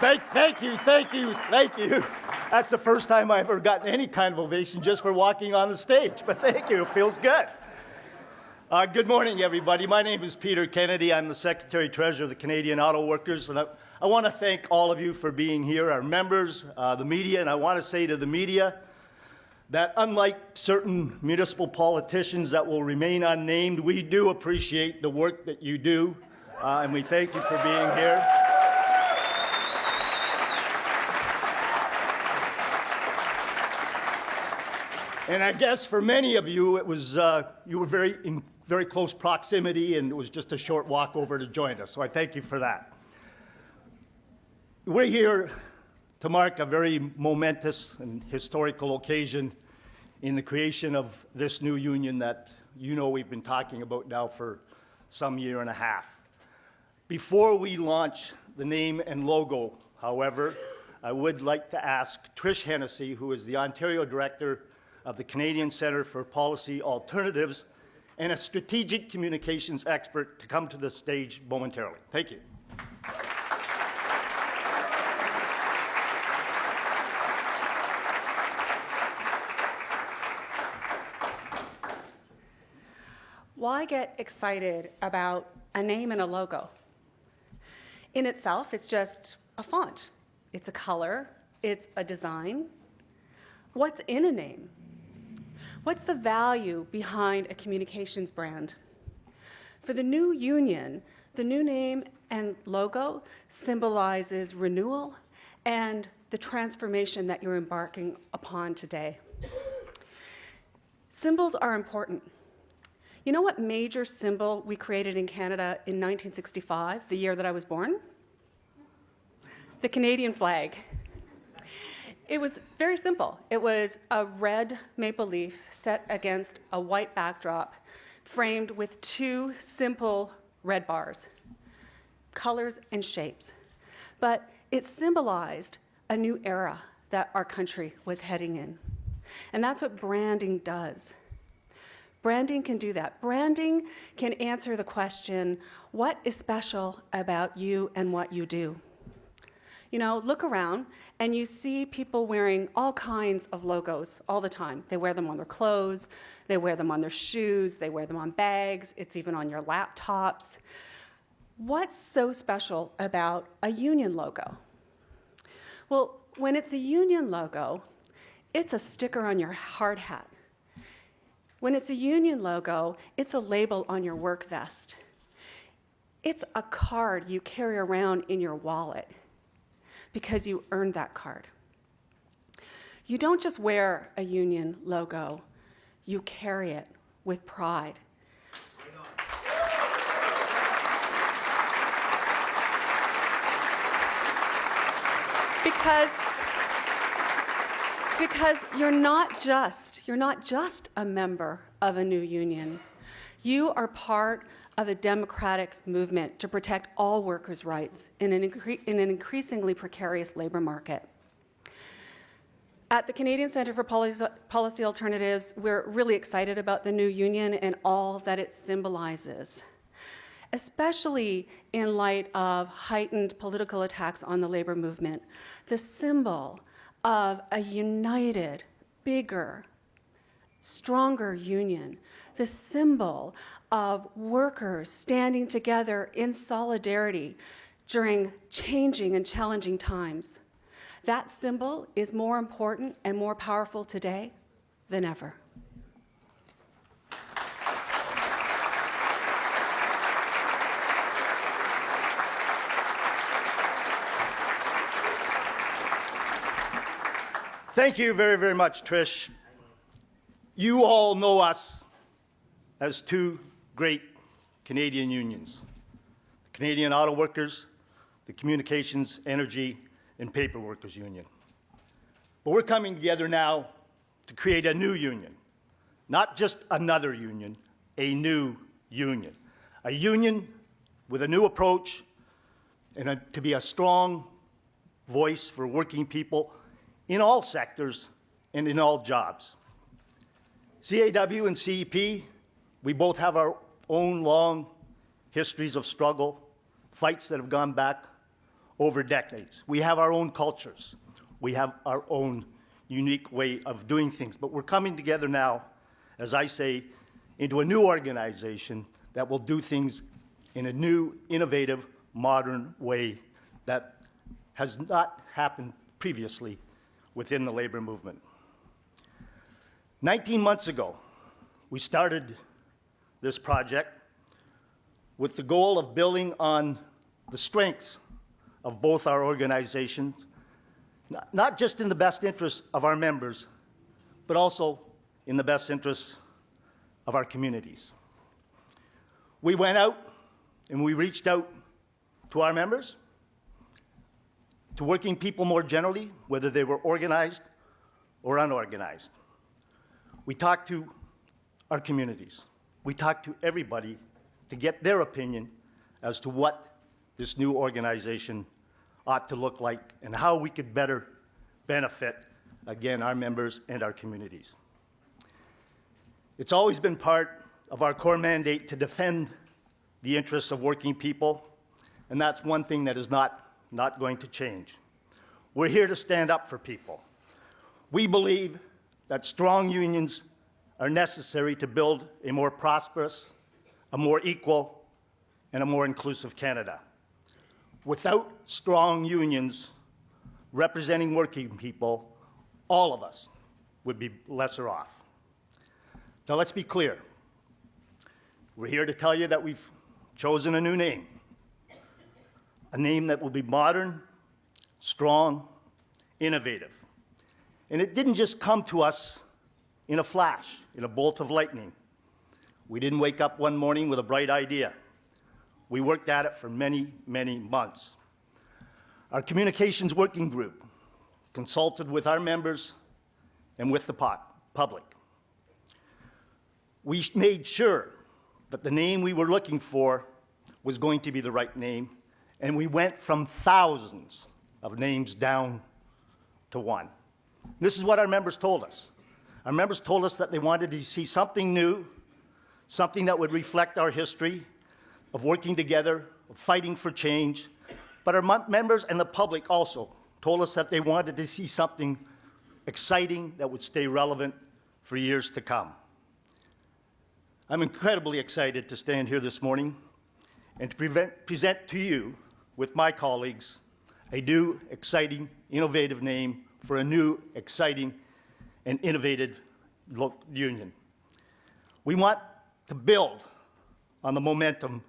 Thank you. That's the first time I've ever gotten any kind of ovation just for walking on the stage, but thank you, it feels good. Good morning, everybody. My name is Peter Kennedy. I'm the Secretary-Treasurer of the Canadian Auto Workers, and I want to thank all of you for being here, our members, the media, and I want to say to the media that unlike certain municipal politicians that will remain unnamed, we do appreciate the work that you do, and we thank you for being here. And I guess for many of you, it was you were in very close proximity, and it was just a short walk over to join us. So I thank you for that. We're here to mark a very momentous and historical occasion in the creation of this new union that we've been talking about now for some year and a half. Before we launch the name and logo, however, I would like to ask Trish Hennessy, who is the Ontario Director of the Canadian Centre for Policy Alternatives and a strategic communications expert, to come to the stage momentarily. Thank you. Why get excited about a name and a logo? In itself, it's just a font. It's a color. It's a design. What's in a name? What's the value behind a communications brand? For the new union, the new name and logo symbolizes renewal and the transformation that you're embarking upon today. Symbols are important. You know what major symbol we created in Canada in 1965, the year that I was born? The Canadian flag. It was very simple. It was a red maple leaf set against a white backdrop, framed with two simple red bars, colors and shapes. But it symbolized a new era that our country was heading in. And that's what branding does. Branding can do that. Branding can answer the question, what is special about you and what you do? Look around and you see people wearing all kinds of logos all the time. They wear them on their clothes, they wear them on their shoes, they wear them on bags, it's even on your laptops. What's so special about a union logo? Well, when it's a union logo, it's a sticker on your hard hat. When it's a union logo, it's a label on your work vest. It's a card you carry around in your wallet because you earned that card. You don't just wear a union logo, you carry it with pride. Because you're not just a member of a new union. You are part of a democratic movement to protect all workers' rights in an increasingly precarious labor market. At the Canadian Centre for Policy Alternatives, we're really excited about the new union and all that it symbolizes, especially in light of heightened political attacks on the labor movement. The symbol of a united, bigger, stronger union, the symbol of workers standing together in solidarity during changing and challenging times. That symbol is more important and more powerful today than ever. Thank you very, very much, Trish. You all know us as two great Canadian unions, the Canadian Auto Workers, the Communications, Energy, and Paper Workers Union. But we're coming together now to create a new union, not just another union, a new union. A union with a new approach and to be a strong voice for working people in all sectors and in all jobs. CAW and CEP, we both have our own long histories of struggle, fights that have gone back over decades. We have our own cultures. We have our own unique way of doing things. But we're coming together now, as I say, into a new organization that will do things in a new, innovative, modern way that has not happened previously within the labor movement. 19 months ago, we started this project with the goal of building on the strengths of both our organizations, not just in the best interests of our members, but also in the best interests of our communities. We went out and we reached out to our members, to working people more generally, whether they were organized or unorganized. We talked to our communities. We talked to everybody to get their opinion as to what this new organization ought to look like and how we could better benefit, again, our members and our communities. It's always been part of our core mandate to defend the interests of working people, and that's one thing that is not going to change. We're here to stand up for people. We believe that strong unions are necessary to build a more prosperous, a more equal, and a more inclusive Canada. Without strong unions representing working people, all of us would be lesser off. Now let's be clear. We're here to tell you that we've chosen a new name, a name that will be modern, strong, innovative. And it didn't just come to us in a flash, in a bolt of lightning. We didn't wake up one morning with a bright idea. We worked at it for many, many months. Our communications working group consulted with our members and with the public. We made sure that the name we were looking for was going to be the right name, and we went from thousands of names down to one. This is what our members told us. Our members told us that they wanted to see something new, something that would reflect our history of working together, of fighting for change. But our members and the public also told us that they wanted to see something exciting that would stay relevant for years to come. I'm incredibly excited to stand here this morning and to present to you, with my colleagues, a new, exciting, innovative name for a new, exciting, and innovative union. We want to build on the momentum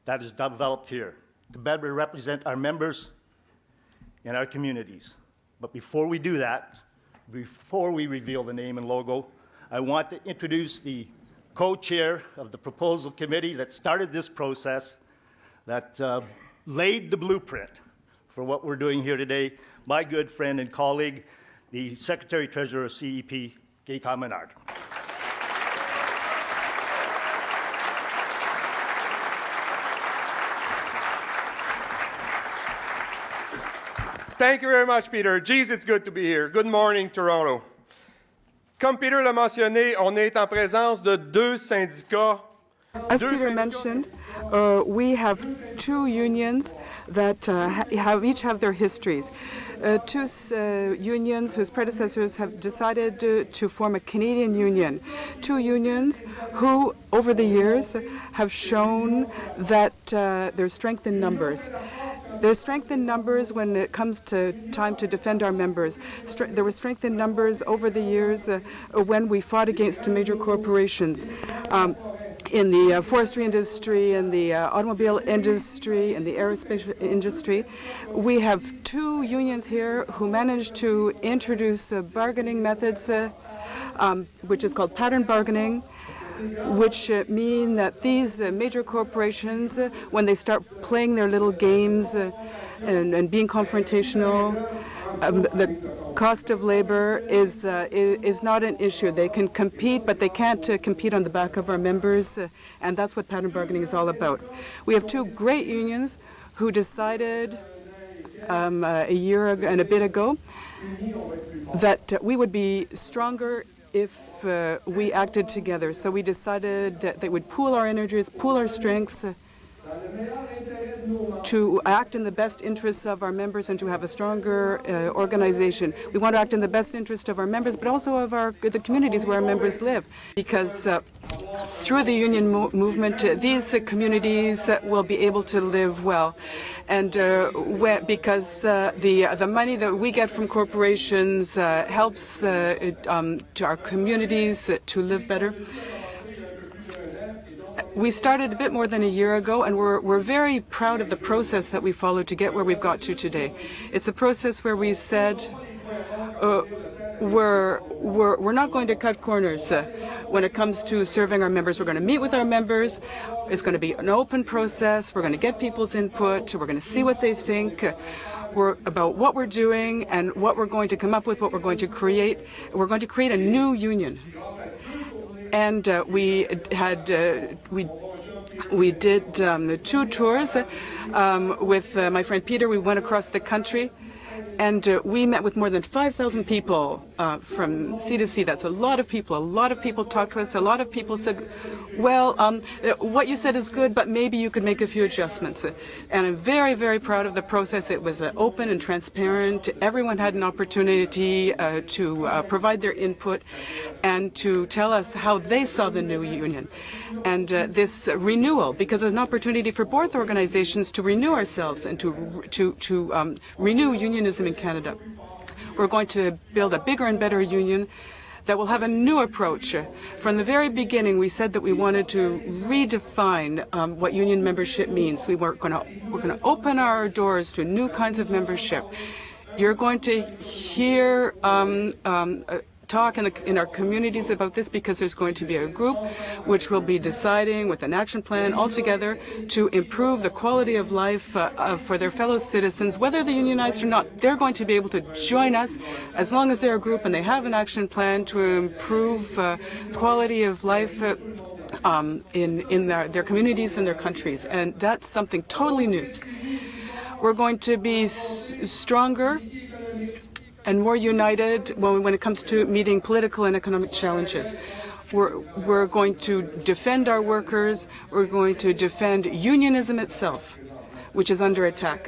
that is developed here to better represent our members and our communities. But before we do that, before we reveal the name and logo, I want to introduce the co-chair of the proposal committee that started this process, that laid the blueprint for what we're doing here today, my good friend and colleague, the Secretary-Treasurer of CEP, Gaëtan Menard. Thank you very much, Peter. Geez, it's good to be here. Good morning, Toronto. Comme Peter l'a mentionné, on est en présence de deux syndicats. As Peter mentioned, we have two unions that each have their histories. Two unions whose predecessors have decided to form a Canadian union. Two unions who, over the years, have shown that there's strength in numbers. There's strength in numbers when it comes to time to defend our members. There was strength in numbers over the years when we fought against major corporations. In the forestry industry, in the automobile industry, in the aerospace industry. We have two unions here who managed to introduce bargaining methods, which is called pattern bargaining, which mean that these major corporations, when they start playing their little games and being confrontational, the cost of labor is not an issue. They can compete, but they can't compete on the back of our members, and that's what pattern bargaining is all about. We have two great unions who decided a year ago and a bit ago that we would be stronger if we acted together. So we decided that they would pool our energies, pool our strengths, to act in the best interests of our members and to have a stronger organization. We want to act in the best interest of our members, but also of the communities where our members live, because through the union movement, these communities will be able to live well, and because the money that we get from corporations helps to our communities to live better. We started a bit more than a year ago, and we're very proud of the process that we followed to get where we've got to today. It's a process where we said we're not going to cut corners when it comes to serving our members. We're going to meet with our members. It's going to be an open process. We're going to get people's input. We're going to see what they think about what we're doing and what we're going to come up with, what we're going to create. We're going to create a new union. And we did 2 tours with my friend Peter. We went across the country, and we met with more than 5,000 people from sea to sea. That's a lot of people. A lot of people talked to us. A lot of people said, well, what you said is good, but maybe you could make a few adjustments. And I'm very, very proud of the process. It was open and transparent. Everyone had an opportunity to provide their input and to tell us how they saw the new union. And this renewal, because it's an opportunity for both organizations to renew ourselves and to renew unionism in Canada. We're going to build a bigger and better union that will have a new approach. From the very beginning, we said that we wanted to redefine what union membership means. We're going to open our doors to new kinds of membership. You're going to hear talk in our communities about this, because there's going to be a group which will be deciding with an action plan altogether to improve the quality of life for their fellow citizens, whether they're unionized or not. They're going to be able to join us as long as they're a group and they have an action plan to improve quality of life in their communities and their countries. And that's something totally new. We're going to be stronger and more united when it comes to meeting political and economic challenges. We're going to defend our workers. We're going to defend unionism itself, which is under attack.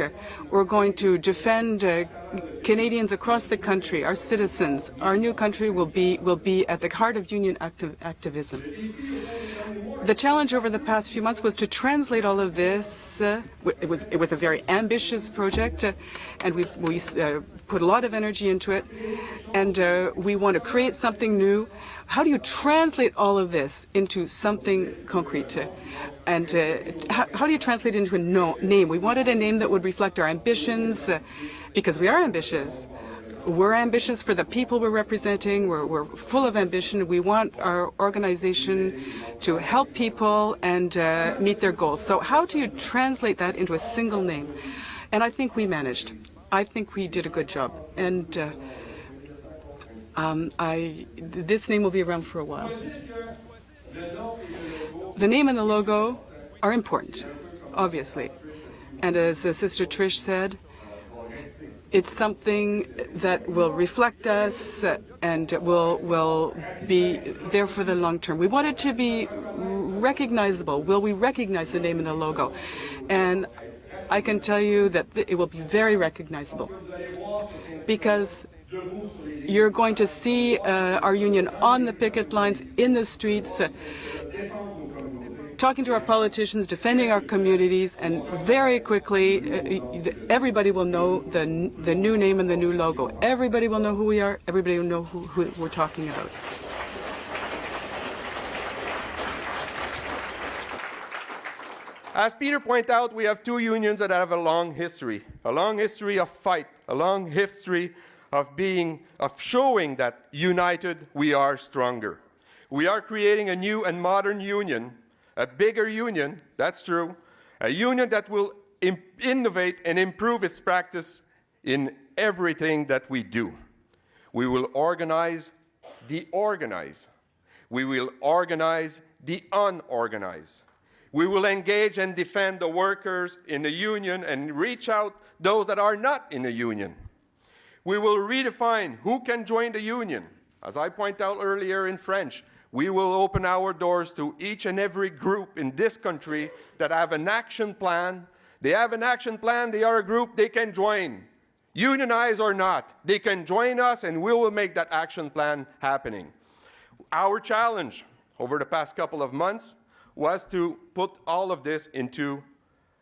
We're going to defend Canadians across the country, our citizens. Our new country will be at the heart of union activism. The challenge over the past few months was to translate all of this. It was a very ambitious project, and we put a lot of energy into it. And we want to create something new. How do you translate all of this into something concrete? And how do you translate it into a name? We wanted a name that would reflect our ambitions, because we are ambitious. We're ambitious for the people we're representing. We're full of ambition. We want our organization to help people and meet their goals. So how do you translate that into a single name? And I think we managed. I think we did a good job. And this name will be around for a while. The name and the logo are important, obviously. And as Sister Trish said, it's something that will reflect us and will be there for the long term. We want it to be recognizable. Will we recognize the name and the logo? And I can tell you that it will be very recognizable, because you're going to see our union on the picket lines, in the streets, talking to our politicians, defending our communities, and very quickly everybody will know the new name and the new logo. Everybody will know who we are. Everybody will know who we're talking about. As Peter pointed out, we have 2 unions that have a long history of fight, a long history of showing that united we are stronger. We are creating a new and modern union, a bigger union, that's true, a union that will innovate and improve its practice in everything that we do. We will organize the organized. We will organize the unorganized. We will engage and defend the workers in the union and reach out those that are not in the union. We will redefine who can join the union. As I pointed out earlier in French, we will open our doors to each and every group in this country that have an action plan They have an action plan. They are a group. They can join. Unionize or not, they can join us and we will make that action plan happening. Our challenge over the past couple of months was to put all of this into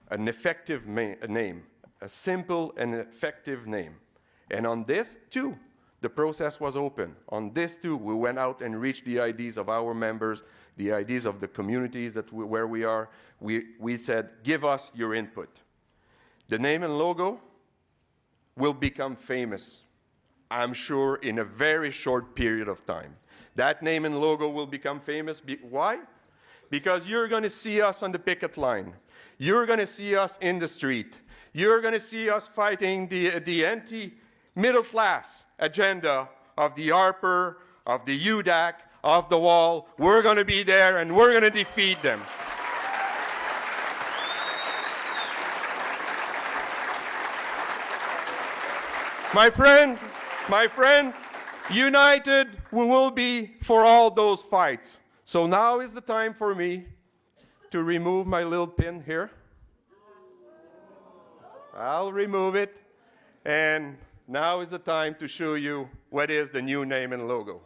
an effective name, a simple and effective name. And on this too, the process was open. On this too, we went out and reached the ideas of our members, the ideas of the communities where we are. We said, give us your input. The name and logo will become famous, I'm sure, in a very short period of time. That name and logo will become famous. Why? Because you're going to see us on the picket line. You're going to see us in the street. You're going to see us fighting the anti-middle class agenda of the ARPR, of the UDAC, of the wall. We're going to be there and we're going to defeat them. My friends, united we will be for all those fights. So now is the time for me to remove my little pin here. I'll remove it. And now is the time to show you what is the new name and logo.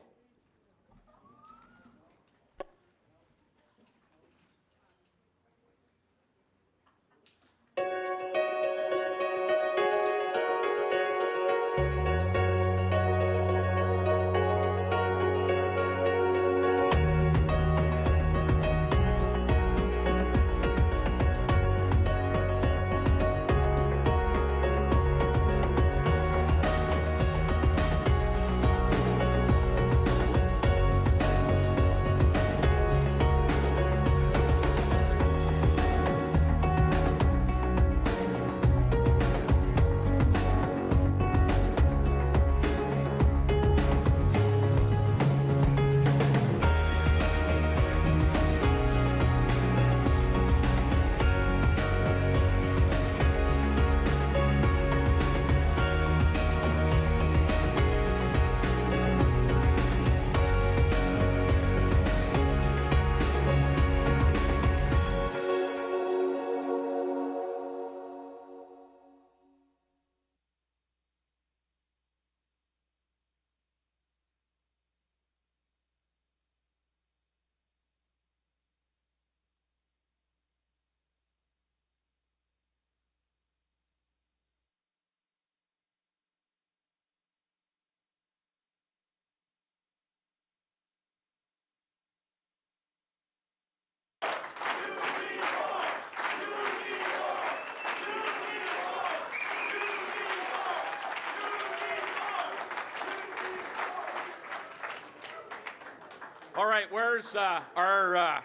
All right, where's our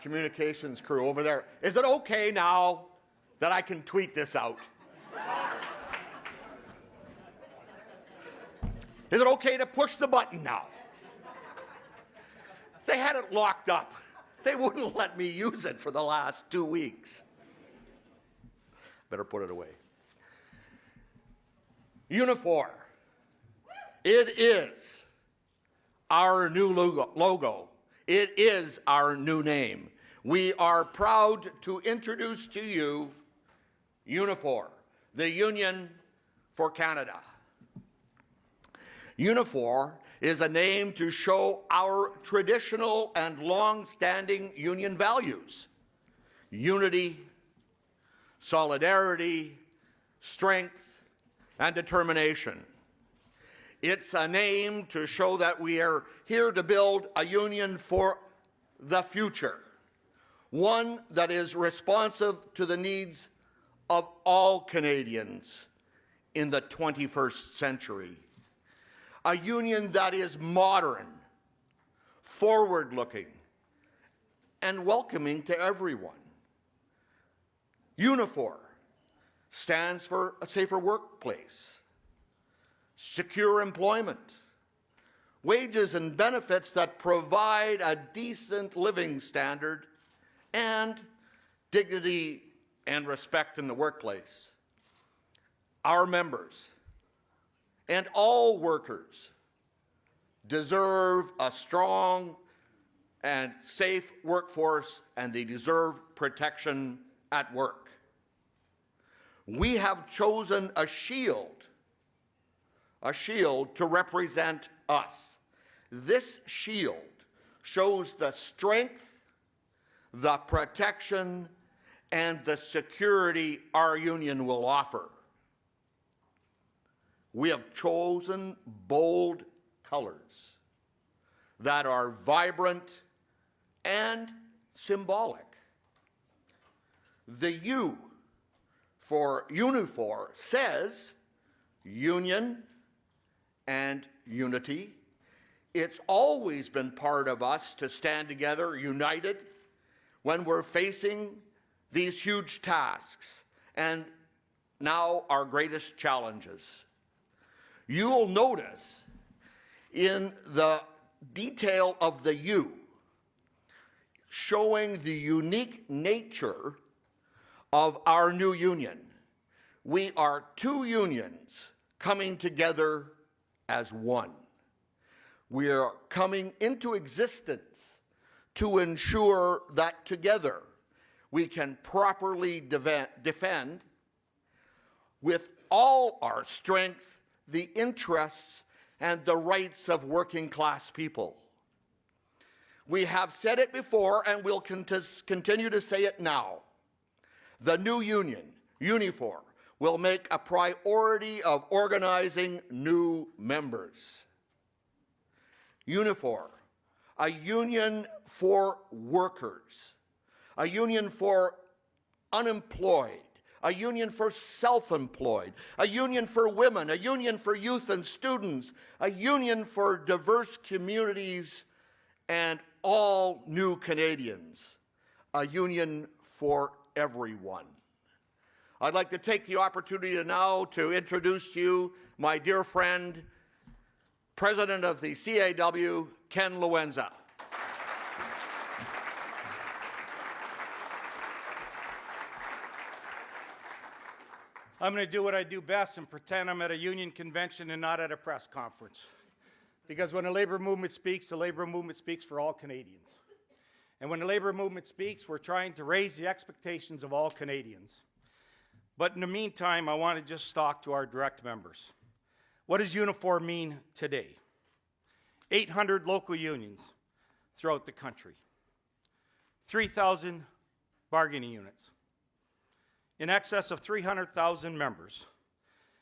communications crew over there? Is it okay now that I can tweet this out? Is it okay to push the button now? They had it locked up. They wouldn't let me use it for the last 2 weeks. Better put it away. Unifor. It is our new logo. It is our new name. We are proud to introduce to you Unifor, the Union for Canada. Unifor is a name to show our traditional and long-standing union values: unity, solidarity, strength, and determination. It's a name to show that we are here to build a union for the future, one that is responsive to the needs of all Canadians in the 21st century. A union that is modern, forward-looking, and welcoming to everyone. Unifor stands for a safer workplace, secure employment, wages and benefits that provide a decent living standard, and dignity and respect in the workplace. Our members and all workers deserve a strong and safe workforce, and they deserve protection at work. We have chosen a shield to represent us. This shield shows the strength, the protection, and the security our union will offer. We have chosen bold colors that are vibrant and symbolic. The U for Unifor says union and unity. It's always been part of us to stand together, united, when we're facing these huge tasks and now our greatest challenges. You will notice in the detail of the U, showing the unique nature of our new union. We are two unions coming together as one. We are coming into existence to ensure that together we can properly defend with all our strength the interests and the rights of working class people. We have said it before and we'll continue to say it now. The new union, Unifor, will make a priority of organizing new members. Unifor, a union for workers, a union for unemployed, a union for self-employed, a union for women, a union for youth and students, a union for diverse communities and all new Canadians, a union for everyone. I'd like to take the opportunity now to introduce to you my dear friend, President of the CAW, Ken Luenza. I'm going to do what I do best and pretend I'm at a union convention and not at a press conference. Because when the labor movement speaks, the labor movement speaks for all Canadians. And when the labor movement speaks, we're trying to raise the expectations of all Canadians. But in the meantime, I want to just talk to our direct members. What does Unifor mean today? 800 local unions throughout the country. 3,000 bargaining units. In excess of 300,000 members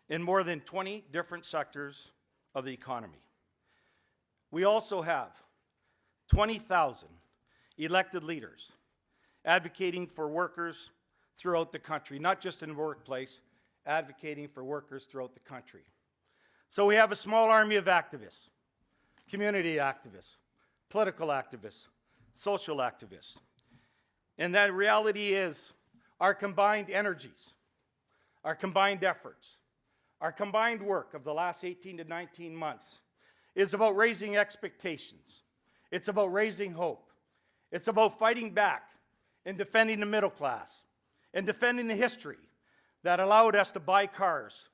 in more than 20 different sectors of the economy. We also have 20,000 elected leaders advocating for workers throughout the country, not just in the workplace, advocating for workers throughout the country. So we have a small army of activists, community activists, political activists, social activists. And that reality is our combined energies, our combined efforts, our combined work of the last 18 to 19 months is about raising expectations. It's about raising hope. It's about fighting back and defending the middle class and defending the history that allowed us to buy cars,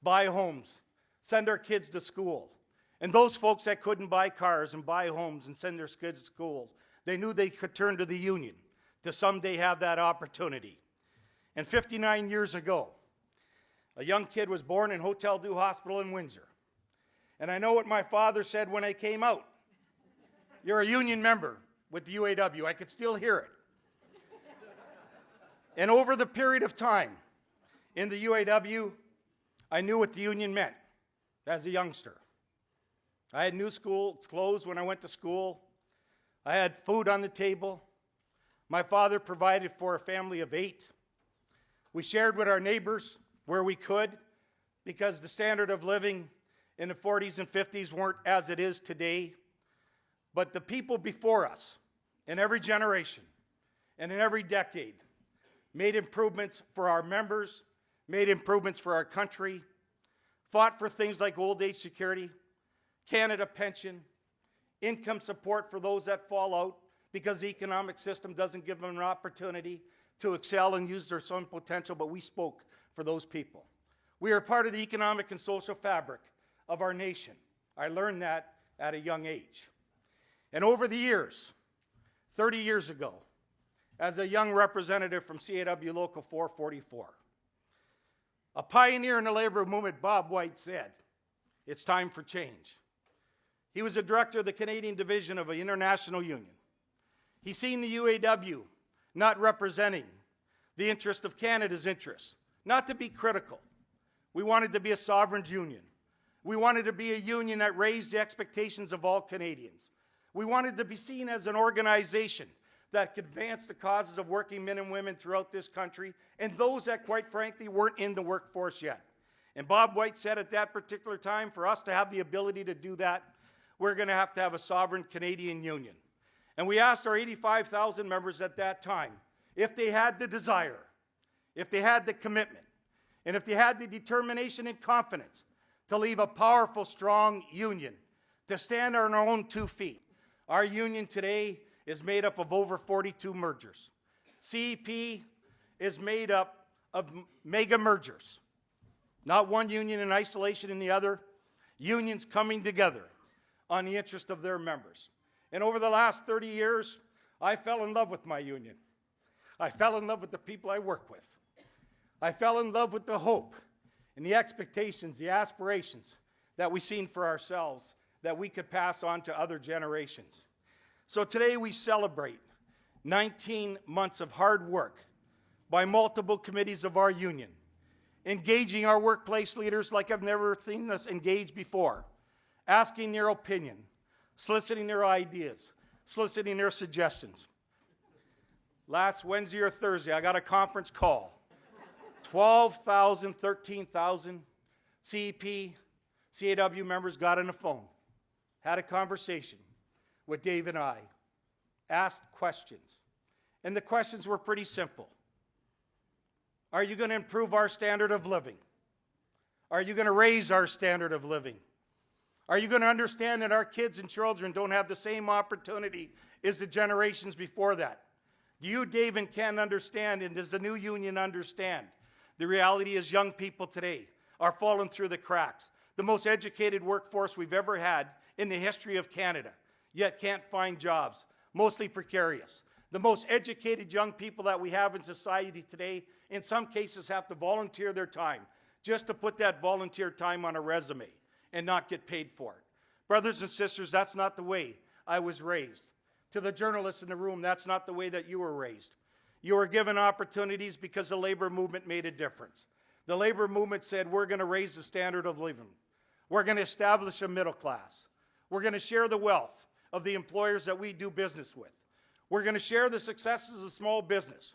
buy homes, send our kids to school. And those folks that couldn't buy cars and buy homes and send their kids to school, they knew they could turn to the union to someday have that opportunity. And 59 years ago, a young kid was born in Hotel Dieu Hospital in Windsor. And I know what my father said when I came out. You're a union member with the UAW. I could still hear it. And over the period of time in the UAW, I knew what the union meant as a youngster. I had new school clothes when I went to school. I had food on the table. My father provided for a family of 8. We shared with our neighbors where we could, because the standard of living in the 40s and 50s weren't as it is today. But the people before us, in every generation and in every decade, made improvements for our members, made improvements for our country, fought for things like old age security, Canada pension, income support for those that fall out because the economic system doesn't give them an opportunity to excel and use their own potential, but we spoke for those people. We are part of the economic and social fabric of our nation. I learned that at a young age. And over the years, 30 years ago, as a young representative from CAW Local 444, A pioneer in the labor movement, Bob White, said, "It's time for change." He was a director of the Canadian division of an international union. He seen the UAW not representing the interest of Canada's interests. Not to be critical. We wanted to be a sovereign union. We wanted to be a union that raised the expectations of all Canadians. We wanted to be seen as an organization that could advance the causes of working men and women throughout this country and those that, quite frankly, weren't in the workforce yet. And Bob White said at that particular time, for us to have the ability to do that, we're going to have a sovereign Canadian union. And we asked our 85,000 members at that time if they had the desire, if they had the commitment, and if they had the determination and confidence to leave a powerful, strong union, to stand on our own 2 feet. Our union today is made up of over 42 mergers. CEP is made up of mega mergers. Not one union in isolation and the other. Unions coming together on the interest of their members. And over the last 30 years, I fell in love with my union. I fell in love with the people I work with. I fell in love with the hope and the expectations, the aspirations that we've seen for ourselves that we could pass on to other generations. So today we celebrate 19 months of hard work by multiple committees of our union, engaging our workplace leaders like I've never seen us engage before, asking their opinion, soliciting their ideas, soliciting their suggestions. Last Wednesday or Thursday, I got a conference call. 12,000, 13,000 CEP, CAW members got on the phone, had a conversation with Dave and I, asked questions. And the questions were pretty simple. Are you going to improve our standard of living? Are you going to raise our standard of living? Are you going to understand that our kids and children don't have the same opportunity as the generations before that? Do you, Dave and Ken, understand, and does the new union understand? The reality is young people today are falling through the cracks. The most educated workforce we've ever had in the history of Canada, yet can't find jobs, mostly precarious. The most educated young people that we have in society today, in some cases, have to volunteer their time just to put that volunteer time on a resume and not get paid for it. Brothers and sisters, that's not the way I was raised. To the journalists in the room, that's not the way that you were raised. You were given opportunities because the labor movement made a difference. The labor movement said, we're going to raise the standard of living. We're going to establish a middle class. We're going to share the wealth of the employers that we do business with. We're going to share the successes of small business.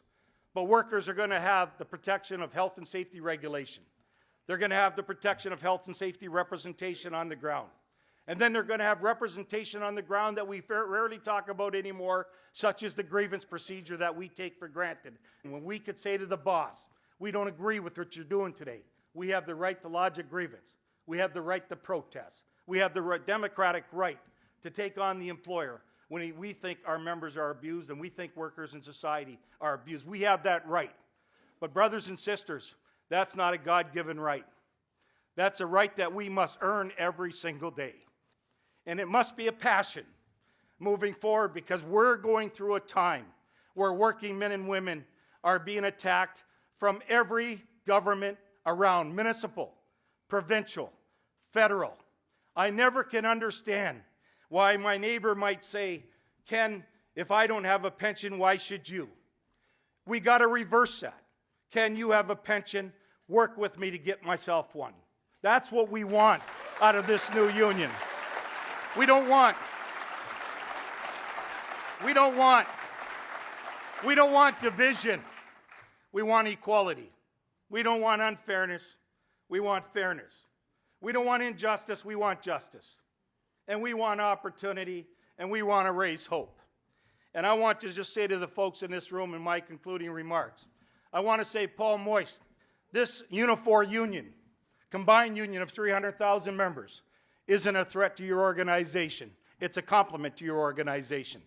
But workers are going to have the protection of health and safety regulation. They're going to have the protection of health and safety representation on the ground. And then they're going to have representation on the ground that we rarely talk about anymore, such as the grievance procedure that we take for granted. And when we could say to the boss, we don't agree with what you're doing today, we have the right to lodge a grievance. We have the right to protest. We have the democratic right to take on the employer when we think our members are abused and we think workers in society are abused. We have that right. But brothers and sisters, that's not a God-given right. That's a right that we must earn every single day. And it must be a passion moving forward because we're going through a time where working men and women are being attacked from every government around, municipal, provincial, federal. I never can understand why my neighbor might say, Ken, if I don't have a pension, why should you? We got to reverse that. Ken, you have a pension, work with me to get myself one. That's what we want out of this new union. We don't want division. We want equality. We don't want unfairness. We want fairness. We don't want injustice. We want justice. And we want opportunity, and we want to raise hope. And I want to just say to the folks in this room in my concluding remarks, I want to say, Paul Moist, this Unifor union, combined union of 300,000 members, isn't a threat to your organization. It's a compliment to your organization.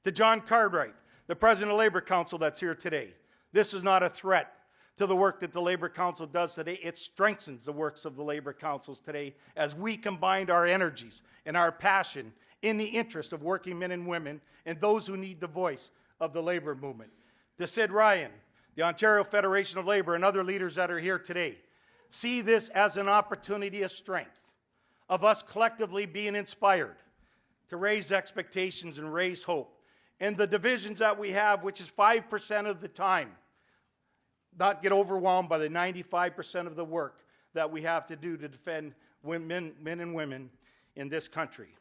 To John Cartwright, the President of Labor Council that's here today, this is not a threat to the work that the Labor Council does today. It strengthens the works of the Labor Councils today as we combined our energies and our passion in the interest of working men and women and those who need the voice of the labor movement. To Sid Ryan, the Ontario Federation of Labor, and other leaders that are here today, see this as an opportunity of strength, of us collectively being inspired to raise expectations and raise hope. And the divisions that we have, which is 5% of the time, not get overwhelmed by the 95% of the work that we have to do to defend men and women in this country.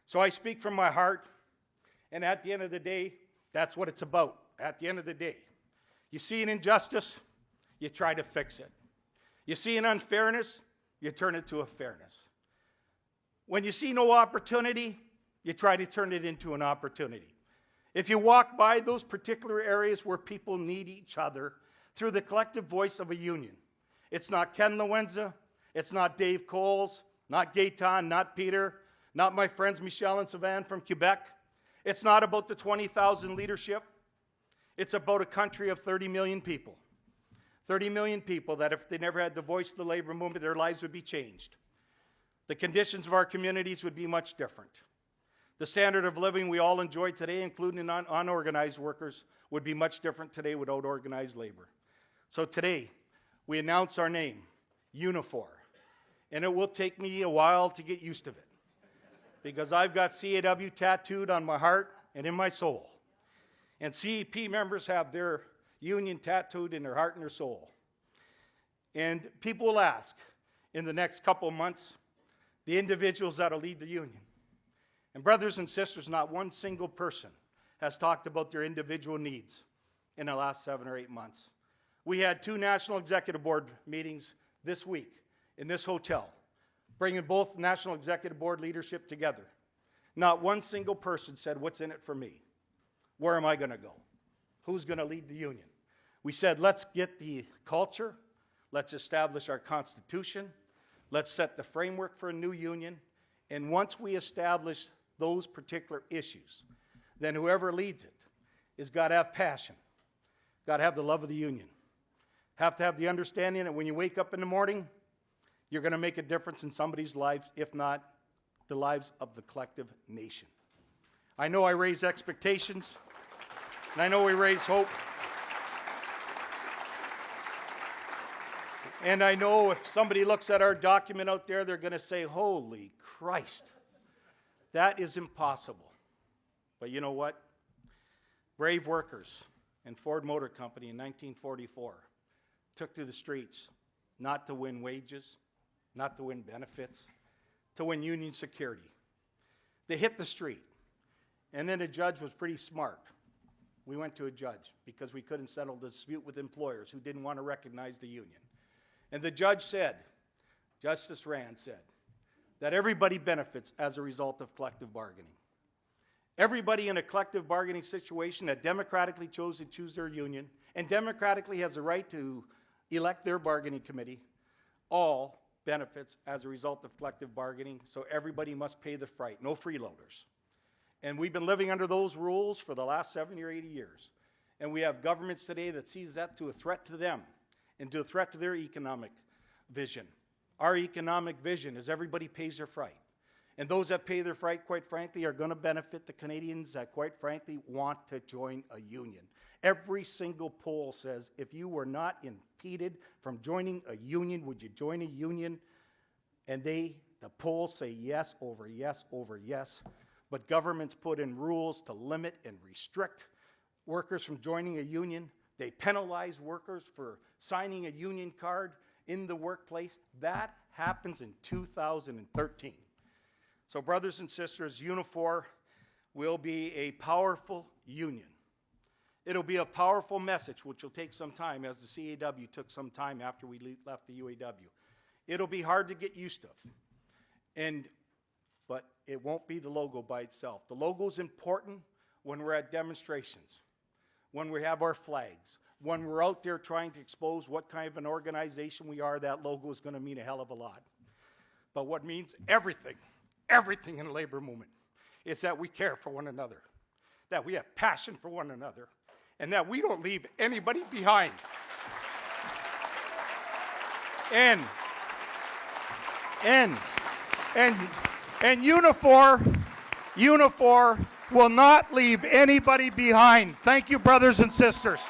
So I speak from my heart, and at the end of the day, that's what it's about. At the end of the day, you see an injustice, you try to fix it. You see an unfairness, you turn it to a fairness. When you see no opportunity, you try to turn it into an opportunity. If you walk by those particular areas where people need each other through the collective voice of a union, it's not Ken Lowenza, it's not Dave Coles, not Gaetan, not Peter, not my friends Michelle and Savan from Quebec. It's not about the 20,000 leadership. It's about a country of 30 million people. 30 million people that if they never had the voice of the labor movement, their lives would be changed. The conditions of our communities would be much different. The standard of living we all enjoy today, including unorganized workers, would be much different today without organized labor. So today, we announce our name, Unifor. And it will take me a while to get used to it, because I've got CAW tattooed on my heart and in my soul. And CEP members have their union tattooed in their heart and their soul. And people will ask, in the next couple of months, the individuals that will lead the union. And brothers and sisters, not one single person has talked about their individual needs in the last 7 or 8 months. We had 2 National Executive Board meetings this week in this hotel, bringing both National Executive Board leadership together. Not one single person said, what's in it for me? Where am I going to go? Who's going to lead the union? We said, let's get the culture. Let's establish our constitution. Let's set the framework for a new union. And once we establish those particular issues, then whoever leads it has got to have passion, got to have the love of the union, have to have the understanding that when you wake up in the morning, you're going to make a difference in somebody's lives, if not the lives of the collective nation. I know I raise expectations, and I know we raise hope. And I know if somebody looks at our document out there, they're going to say, holy Christ, that is impossible. But you know what? Brave workers in Ford Motor Company in 1944 took to the streets not to win wages, not to win benefits, to win union security. They hit the street. And then a judge was pretty smart. We went to a judge because we couldn't settle the dispute with employers who didn't want to recognize the union. And the judge said, Justice Rand said, that everybody benefits as a result of collective bargaining. Everybody in a collective bargaining situation that democratically chose to choose their union and democratically has the right to elect their bargaining committee, all benefits as a result of collective bargaining, so everybody must pay the freight, no freeloaders. And we've been living under those rules for the last 70 or 80 years. And we have governments today that sees that to a threat to them and to a threat to their economic vision. Our economic vision is everybody pays their freight. And those that pay their freight, quite frankly, are going to benefit the Canadians that, quite frankly, want to join a union. Every single poll says, if you were not impeded from joining a union, would you join a union? And the polls say yes over yes over yes. But governments put in rules to limit and restrict workers from joining a union. They penalize workers for signing a union card in the workplace. That happens in 2013. So brothers and sisters, Unifor will be a powerful union. It'll be a powerful message, which will take some time, as the CAW took some time after we left the UAW. It'll be hard to get used to. But it won't be the logo by itself. The logo is important when we're at demonstrations, when we have our flags, when we're out there trying to expose what kind of an organization we are. That logo is going to mean a hell of a lot. But what means everything in the labor movement is that we care for one another, that we have passion for one another, and that we don't leave anybody behind. And Unifor will not leave anybody behind. Thank you, brothers and sisters.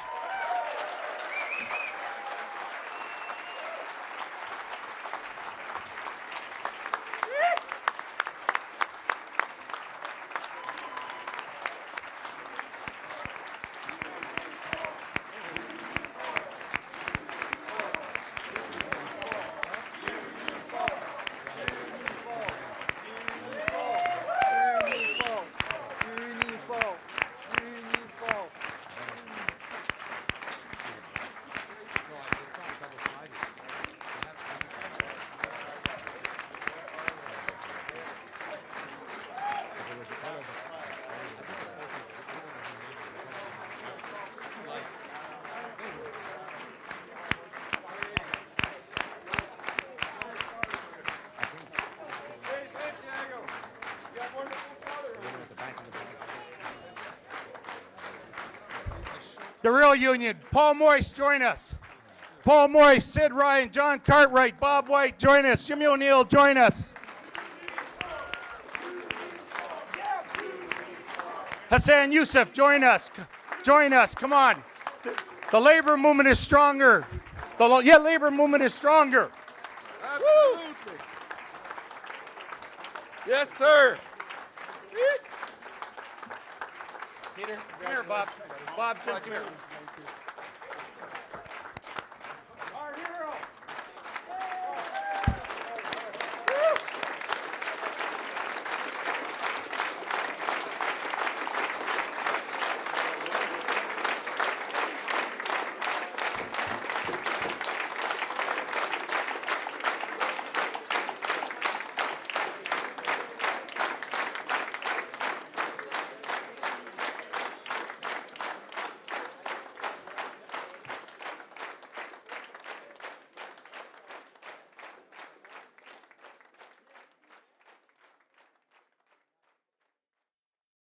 The real union. Paul Moyse, join us. Paul Moyse, Sid Ryan, John Cartwright, Bob White, join us. Jimmy O'Neill, join us. Hassan Youssef, join us. Join us, come on. The labor movement is stronger. The labor movement is stronger. Absolutely. Yes, sir. Peter, come here, Bob. Bob, come here.